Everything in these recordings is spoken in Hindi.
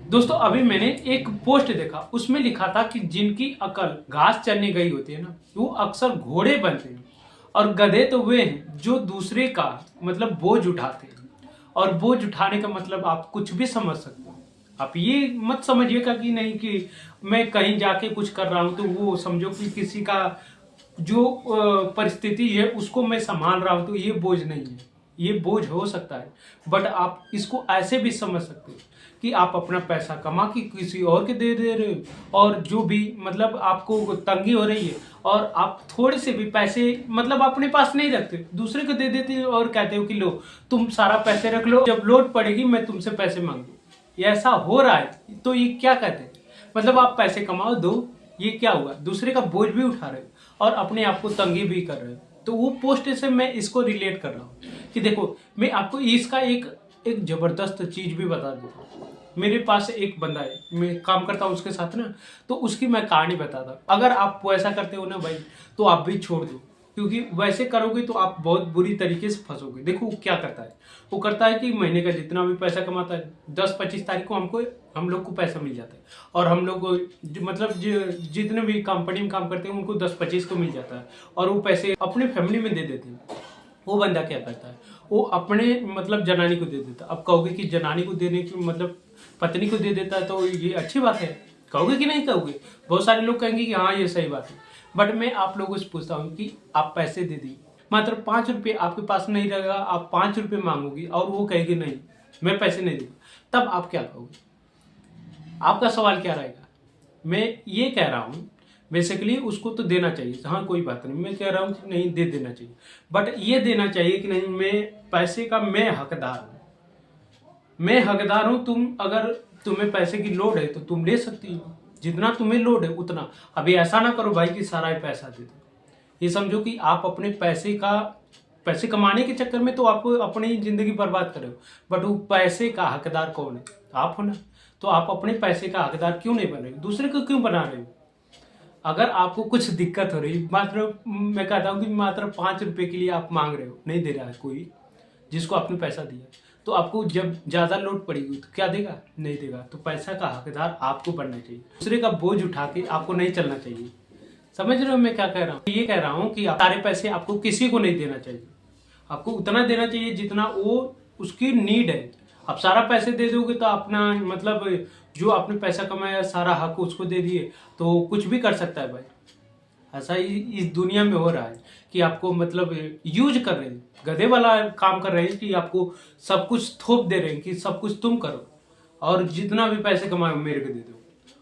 दोस्तों अभी मैंने एक पोस्ट देखा, उसमें लिखा था कि जिनकी अकल घास चरने गई होती है ना, वो अक्सर घोड़े बनते हैं। और गधे तो वे हैं जो दूसरे का मतलब बोझ उठाते हैं। और बोझ उठाने का मतलब आप कुछ भी समझ सकते हो। आप ये मत समझिएगा कि नहीं कि मैं कहीं जाके कुछ कर रहा हूं तो वो समझो कि किसी का जो परिस्थिति है उसको मैं संभाल रहा हूं, तो ये बोझ नहीं है। ये बोझ हो सकता है, बट आप इसको ऐसे भी समझ सकते हो कि आप अपना पैसा कमा के किसी और के दे रहे हो। और जो भी मतलब आपको तंगी हो रही है और आप थोड़े से भी पैसे मतलब अपने पास नहीं रखते, दूसरे को दे देते हो और कहते हो कि लो तुम सारा पैसे रख लो, जब लोड पड़ेगी मैं तुमसे पैसे मांगू। ये ऐसा हो रहा है तो ये क्या कहते हैं? मतलब आप पैसे कमाओ दो, ये क्या हुआ? दूसरे का बोझ भी उठा रहे हो और अपने आप को तंगी भी कर रहे हो। तो वो पोस्ट से मैं इसको रिलेट कर रहा हूँ कि देखो, मैं आपको इसका एक एक जबरदस्त चीज भी बता देता हूँ। मेरे पास एक बंदा है, मैं काम करता हूँ उसके साथ ना, तो उसकी मैं कहानी बताता हूँ। अगर आप वैसा करते हो ना भाई, तो आप भी छोड़ दो, क्योंकि वैसे करोगे तो आप बहुत बुरी तरीके से फंसोगे। देखो वो क्या करता है, वो करता है कि महीने का जितना भी पैसा कमाता है 10-25 तारीख को हम लोग को पैसा मिल जाता है। और हम लोग को मतलब जितने भी कंपनी में काम करते हैं उनको 10-25 को मिल जाता है और वो पैसे अपने फैमिली में दे देते हैं। वो बंदा क्या करता है, वो अपने मतलब जनानी को दे देता है। अब कहोगे कि जनानी को देने की मतलब पत्नी को दे देता है तो ये अच्छी बात है, कहोगे कि नहीं कहोगे? बहुत सारे लोग कहेंगे कि हाँ ये सही बात है। बट मैं आप लोगों से पूछता हूँ कि आप पैसे दे दी, मात्र 5 रुपये आपके पास नहीं रहेगा, आप 5 रुपये मांगोगी और वो कहेगी नहीं मैं पैसे नहीं दूंगा, तब आप क्या कहोगे? आपका सवाल क्या रहेगा? मैं ये कह रहा हूँ बेसिकली उसको तो देना चाहिए, हाँ कोई बात नहीं, मैं कह रहा हूँ कि नहीं दे देना चाहिए। बट ये देना चाहिए कि नहीं मैं पैसे का मैं हकदार हूँ, मैं हकदार हूं। तुम अगर तुम्हें पैसे की लोड है तो तुम ले सकती हो, जितना तुम्हें लोड है उतना। अभी ऐसा ना करो भाई कि सारा ही पैसा दे दो। ये समझो कि आप अपने पैसे कमाने के चक्कर में तो आप अपनी जिंदगी बर्बाद कर रहे हो। बट वो पैसे का हकदार कौन है? आप हो ना। तो आप अपने पैसे का हकदार क्यों नहीं बन रहे हो? दूसरे को क्यों बना रहे हो? अगर आपको कुछ दिक्कत हो रही, मात्र मैं कहता हूँ कि मात्र 5 रुपए के लिए आप मांग रहे हो, नहीं दे रहा है कोई जिसको आपने पैसा दिया, तो आपको जब ज्यादा लोड पड़ेगी तो क्या देगा? नहीं देगा। तो पैसा का हकदार आपको बनना चाहिए, दूसरे का बोझ उठा के आपको नहीं चलना चाहिए। समझ रहे हो मैं क्या कह रहा हूँ? ये कह रहा हूँ कि सारे पैसे आपको किसी को नहीं देना चाहिए, आपको उतना देना चाहिए जितना वो उसकी नीड है। आप सारा पैसे दे दोगे तो अपना मतलब जो आपने पैसा कमाया सारा हक उसको दे दिए तो कुछ भी कर सकता है भाई। ऐसा ही इस दुनिया में हो रहा है कि आपको मतलब यूज कर रहे हैं, गधे वाला काम कर रहे हैं कि आपको सब कुछ थोप दे रहे हैं कि सब कुछ तुम करो और जितना भी पैसे कमाओ मेरे को दे दो,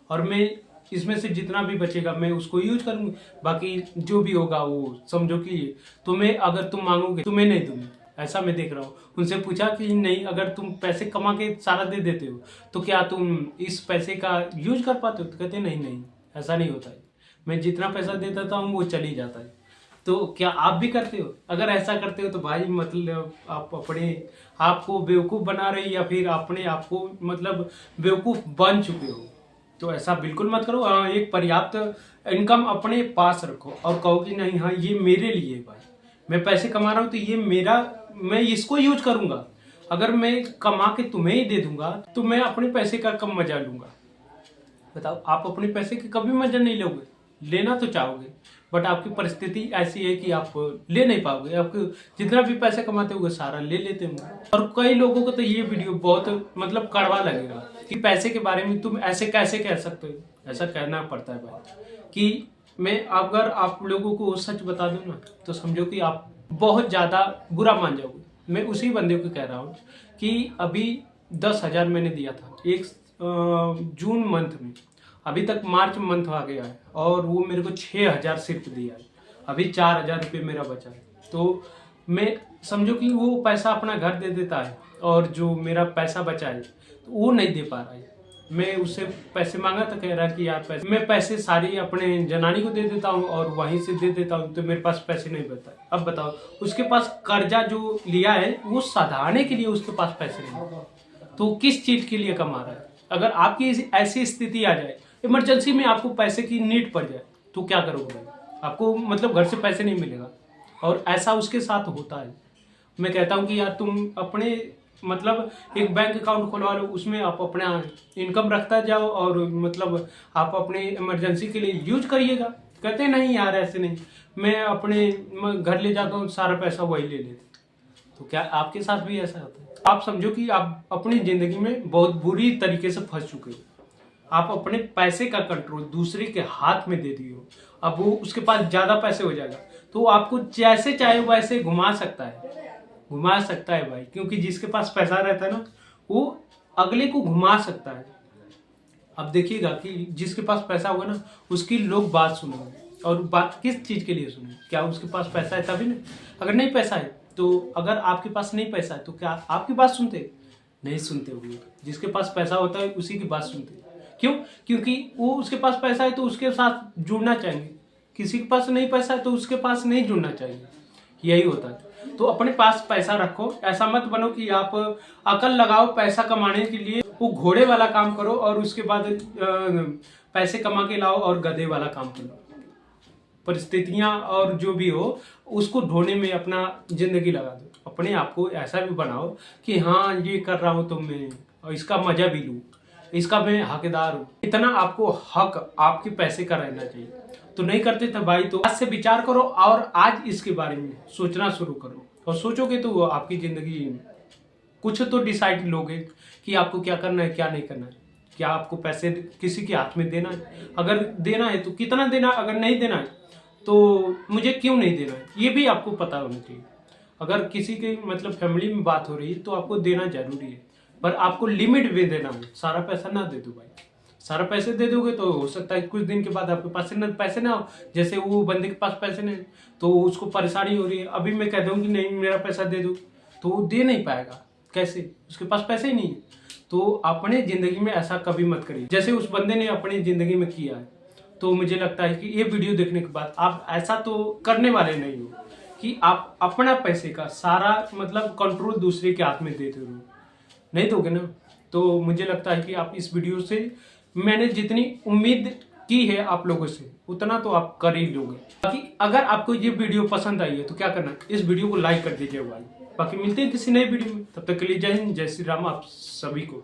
और मैं इसमें से जितना भी बचेगा मैं उसको यूज करूंगी। बाकी जो भी होगा वो समझो कि तुम्हें अगर तुम मांगोगे तुम्हें नहीं दूंगी, ऐसा मैं देख रहा हूँ। उनसे पूछा कि नहीं अगर तुम पैसे कमा के सारा दे देते हो तो क्या तुम इस पैसे का यूज कर पाते हो? तो कहते नहीं नहीं, ऐसा नहीं होता है, मैं जितना पैसा दे देता हूँ वो चल ही जाता है। तो क्या आप भी करते हो? अगर ऐसा करते हो तो भाई मतलब आप अपने आपको बेवकूफ बना रहे या फिर अपने आप को मतलब बेवकूफ बन चुके हो। तो ऐसा बिल्कुल मत करो। हाँ, एक पर्याप्त इनकम अपने पास रखो और कहो कि नहीं हाँ ये मेरे लिए है भाई, मैं पैसे कमा रहा हूँ तो ये मेरा, मैं इसको यूज करूंगा। अगर मैं कमा के तुम्हें ही दे दूंगा तो मैं अपने पैसे का कम मजा लूंगा। बताओ, आप अपने पैसे के कभी मजा नहीं लोगे? लेना तो चाहोगे बट आपकी परिस्थिति ऐसी है कि आप ले नहीं पाओगे। आपको जितना भी पैसे कमाते होगे सारा ले लेते होंगे। और कई लोगों को तो ये वीडियो बहुत मतलब कड़वा लगेगा कि पैसे के बारे में तुम ऐसे कैसे कह सकते हो। ऐसा कहना पड़ता है भाई कि मैं अगर आप लोगों को सच बता दूं ना तो समझो कि आप बहुत ज्यादा बुरा मान जाओगे। मैं उसी बंदे को कह रहा हूँ कि अभी 10,000 मैंने दिया था एक जून मंथ में, अभी तक मार्च मंथ आ गया है और वो मेरे को 6,000 सिर्फ दिया है। अभी 4,000 रुपये मेरा बचा है। तो मैं समझो कि वो पैसा अपना घर दे देता है और जो मेरा पैसा बचा है तो वो नहीं दे पा रहा है। मैं उससे पैसे मांगा तो कह रहा है कि यार पैसे, मैं पैसे सारी अपने जनानी को दे देता हूँ और वहीं से दे देता हूँ तो मेरे पास पैसे नहीं बचता है। अब बताओ, उसके पास कर्जा जो लिया है वो सधारने के लिए उसके पास पैसे नहीं, तो किस चीज के लिए कमा रहा है? अगर आपकी ऐसी स्थिति आ जाए, इमरजेंसी में आपको पैसे की नीड पड़ जाए तो क्या करोगे भाई? आपको मतलब घर से पैसे नहीं मिलेगा और ऐसा उसके साथ होता है। मैं कहता हूँ कि यार तुम अपने मतलब एक बैंक अकाउंट खुलवा लो, उसमें आप अपना इनकम रखता जाओ और मतलब आप अपने इमरजेंसी के लिए यूज करिएगा। कहते नहीं यार ऐसे नहीं, मैं अपने घर ले जाता हूँ, सारा पैसा वही ले लेते। तो क्या आपके साथ भी ऐसा होता है? आप समझो कि आप अपनी जिंदगी में बहुत बुरी तरीके से फंस चुके हो। आप अपने पैसे का कंट्रोल दूसरे के हाथ में दे दिए हो। अब वो उसके पास ज्यादा पैसे हो जाएगा तो आपको जैसे चाहे वैसे घुमा सकता है भाई, क्योंकि जिसके पास पैसा रहता है ना वो अगले को घुमा सकता है। अब देखिएगा कि जिसके पास पैसा होगा ना उसकी लोग बात सुनेंगे, और बात किस चीज के लिए सुनेंगे? क्या उसके पास पैसा है तभी ना? अगर नहीं पैसा है तो, अगर आपके पास नहीं पैसा है तो क्या आपकी बात सुनते? नहीं सुनते होंगे। जिसके पास पैसा होता है उसी की बात सुनते। क्यों? क्योंकि वो उसके पास पैसा है तो उसके साथ जुड़ना चाहेंगे, किसी के पास नहीं पैसा है तो उसके पास नहीं जुड़ना चाहिए। यही होता है। तो अपने पास पैसा रखो, ऐसा मत बनो कि आप अकल लगाओ पैसा कमाने के लिए, वो घोड़े वाला काम करो और उसके बाद पैसे कमा के लाओ और गधे वाला काम करो। परिस्थितियां और जो भी हो उसको ढोने में अपना जिंदगी लगा दो। अपने आप को ऐसा भी बनाओ कि हाँ ये कर रहा हूं तो मैं और इसका मजा भी लूं, इसका मैं हकदार हूं। इतना आपको हक आपके पैसे का रहना चाहिए। तो नहीं करते थे भाई, तो आज से विचार करो और आज इसके बारे में सोचना शुरू करो। और सोचोगे तो आपकी जिंदगी कुछ तो डिसाइड लोगे कि आपको क्या करना है क्या नहीं करना है। क्या आपको पैसे किसी के हाथ में देना है? अगर देना है तो कितना देना, अगर नहीं देना है तो मुझे क्यों नहीं देना है, ये भी आपको पता होना चाहिए। अगर किसी के मतलब फैमिली में बात हो रही है तो आपको देना जरूरी है, पर आपको लिमिट में देना है। सारा पैसा ना दे दो भाई। सारा पैसे दे दोगे तो हो सकता है कुछ दिन के बाद आपके पास पैसे ना हो। जैसे वो बंदे के पास पैसे नहीं तो उसको परेशानी हो रही है। अभी मैं कह दूं कि नहीं मेरा पैसा दे दो तो वो दे नहीं पाएगा। कैसे? उसके पास पैसे ही नहीं है। तो अपने जिंदगी में ऐसा कभी मत करिए जैसे उस बंदे ने अपनी जिंदगी में किया है। तो मुझे लगता है कि ये वीडियो देखने के बाद आप ऐसा तो करने वाले नहीं हो कि आप अपना पैसे का सारा मतलब कंट्रोल दूसरे के हाथ में देते हो। नहीं दोगे ना, तो मुझे लगता है कि आप इस वीडियो से मैंने जितनी उम्मीद की है आप लोगों से उतना तो आप कर ही लोगे। बाकी अगर आपको ये वीडियो पसंद आई है तो क्या करना, इस वीडियो को लाइक कर दीजिए भाई। बाकी मिलते हैं किसी नए वीडियो में, तब तक के लिए जय हिंद जय श्री राम आप सभी को।